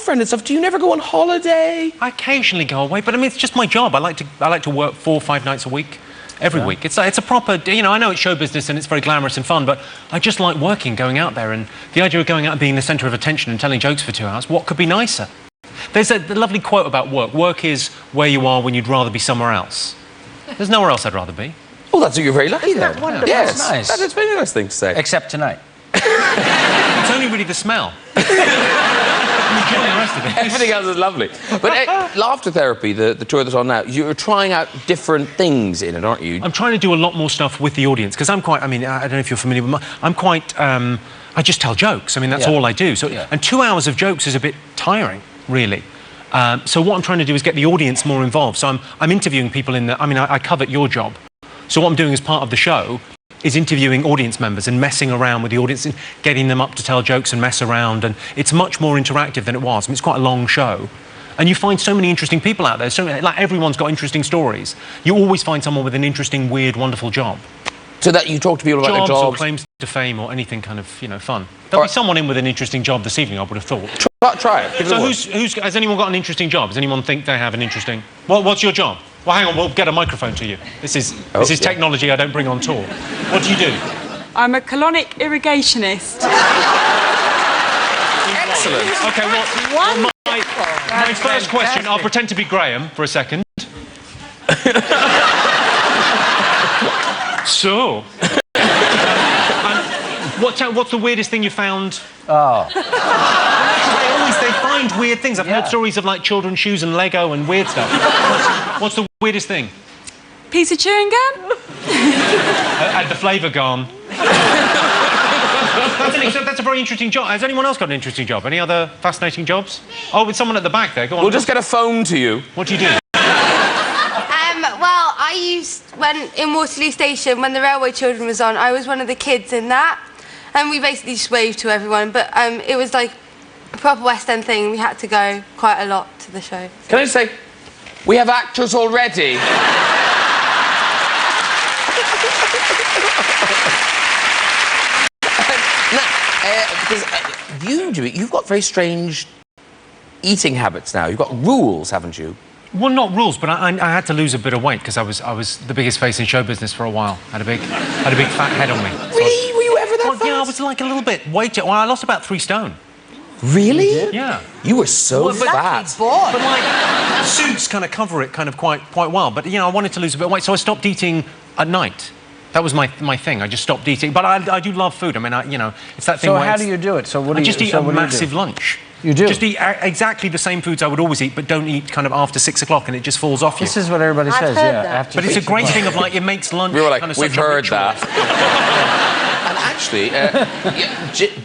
girlfriend and stuff. Do you never go on holiday? I occasionally go away, but I mean, it's just my job. I like to work 4 or 5 nights a week. Every week. It's a proper, you know, I know it's show business and it's very glamorous and fun, but I just like working, going out there, and the idea of going out and being the centre of attention and telling jokes for 2 hours, what could be nicer? There's a lovely quote about work. Work is where you are when you'd rather be somewhere else. There's nowhere else I'd rather be. Oh, that's you're very lucky then. Wonderful. Yes, That's nice. that is a very nice thing to say. Except tonight. It's only really the smell. I'm enjoying the rest of it. Everything else is lovely. But Laughter Therapy, the tour that's on now, you're trying out different things in it, aren't you? I'm trying to do a lot more stuff with the audience, because I'm quite, I mean, I don't know if you're familiar with I'm quite, I just tell jokes. I mean, that's all I do. So, and 2 hours of jokes is a bit tiring, really. So what I'm trying to do is get the audience more involved. So I'm interviewing people in the... I mean, I covet your job. So what I'm doing as part of the show is interviewing audience members and messing around with the audience and getting them up to tell jokes and mess around. And it's much more interactive than it was. I mean, it's quite a long show. And you find so many interesting people out there. So, like, everyone's got interesting stories. You always find someone with an interesting, weird, wonderful job. So that you talk to people about their jobs? Or claims to fame or anything kind of, you know, fun. There'll be someone in with an interesting job this evening, I would have thought. Try it. So has anyone got an interesting job? Does anyone think they have an interesting... What's your job? Well, hang on, we'll get a microphone to you. This is technology I don't bring on tour. What do you do? I'm a colonic irrigationist. Excellent. OK, well, my first question, I'll pretend to be Graham for a second. So... what's the weirdest thing you found? Oh. They find weird things. I've heard stories of, like, children's shoes and Lego and weird stuff. What's the weirdest thing? Piece of chewing gum? Had the flavour gone. That's a very interesting job. Has anyone else got an interesting job? Any other fascinating jobs? Oh, with someone at the back there. Go on. We'll just get a phone to you. What do you do? Well, when in Waterloo Station, when the Railway Children was on, I was one of the kids in that. And we basically just waved to everyone. But it was like a proper West End thing. We had to go quite a lot to the show. Can I just say, we have actors already. Because you've got very strange eating habits now. You've got rules, haven't you? Well, not rules, but I had to lose a bit of weight because I was the biggest face in show business for a while. Had a big fat head on me. Really? Were you ever that fat? Yeah, I was like a little bit weight. Well, I lost about 3 stone. Really? Yeah. You were so fat. But like suits kind of cover it quite well. But you know, I wanted to lose a bit of weight, so I stopped eating at night. That was my thing. I just stopped eating. But I do love food. I mean, you know, it's that thing. So where how do you do it? So what do I you just eat a massive lunch. You do? Just eat exactly the same foods I would always eat, but don't eat kind of after 6 o'clock, and it just falls off you. This is what everybody says, after but it's a great thing of, like, it makes lunch we were like, kind of we've such a heard ritual. that. And actually,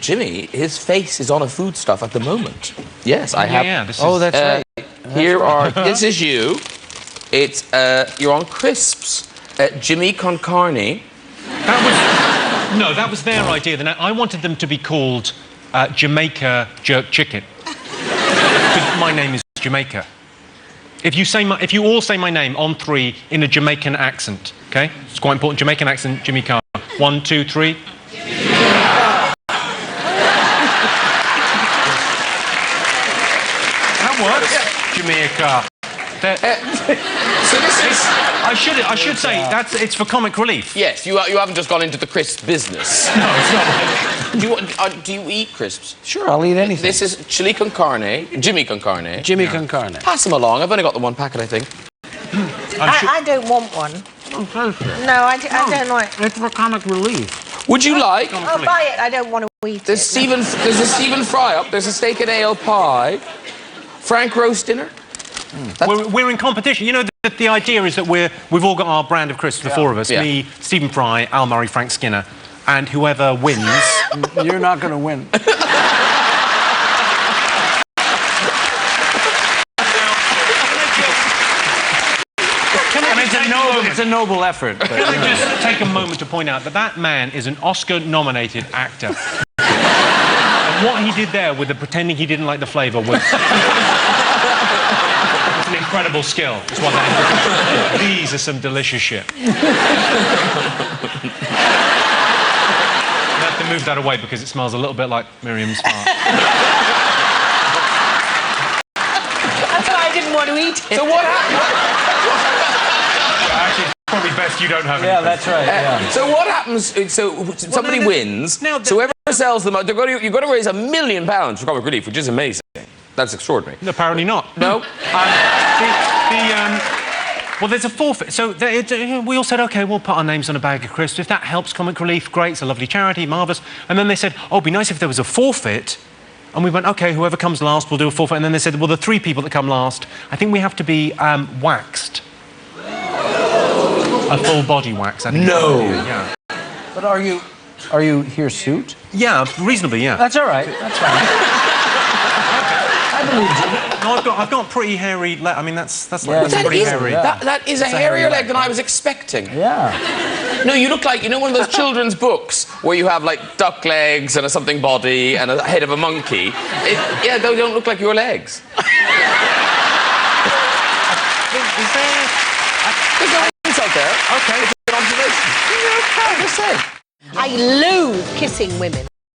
Jimmy, his face is on a foodstuff at the moment. Yes, I have. Yeah, this is... Oh, that's right. Here are... This is you. It's... you're on crisps. Jimmy con carne. That was their idea. I wanted them to be called Jamaica Jerk Chicken. My name is Jamaica. If you all say my name on 3 in a Jamaican accent, okay? It's quite important. Jamaican accent, Jimmy Carr. 1, 2, 3. That works. Jamaica. So this is... I should say it's for comic relief. Yes, you haven't just gone into the crisp business. No, it's not. Do you eat crisps? Sure, I'll eat anything. This is chili con carne, Jimmy con carne. Jimmy con carne. Pass them along. I've only got the 1 packet, I think. I don't want one. No, I don't like. It's for comic relief. Would you like? I'll buy it. I don't want to eat There's a Stephen Fry up. There's a steak and ale pie. Frank roast dinner. We're in competition. You know, the idea is that we've all got our brand of crisps, the 4 of us. Yeah. Me, Stephen Fry, Al Murray, Frank Skinner. And whoever wins... You're not going to win. It's a noble effort. But, Can I just take a moment to point out that man is an Oscar-nominated actor. And what he did there with the pretending he didn't like the flavour was... It's an incredible skill. It's what that is. These are some delicious shit. I have to move that away because it smells a little bit like Miriam's fart. didn't want to eat it. So what happened? Actually, it's probably best you don't have Yeah, anything. that's right. Yeah. So what happens? So somebody wins. So whoever sells them, you've got to raise £1 million for comic relief, which is amazing. That's extraordinary. Apparently not. No. Well, there's a forfeit. So we all said, OK, we'll put our names on a bag of crisps. If that helps Comic Relief, great. It's a lovely charity, marvellous. And then they said, oh, it'd be nice if there was a forfeit. And we went, OK, whoever comes last, we'll do a forfeit. And then they said, well, the 3 people that come last, I think we have to be waxed. A full body wax. I think. No. Yeah. But are you hirsute? Yeah, reasonably, yeah. That's all right. That's fine. I believe you. No, I've got pretty hairy. I mean, that's Yeah, like that's pretty hairy. That is a hairier leg than I was expecting. Yeah. No, you look like, you know, one of those children's books where you have, like, duck legs and a something body and a head of a monkey. Yeah, they don't look like your legs. There's no insult there. Okay. It's an observation. I just said. I loathe kissing women.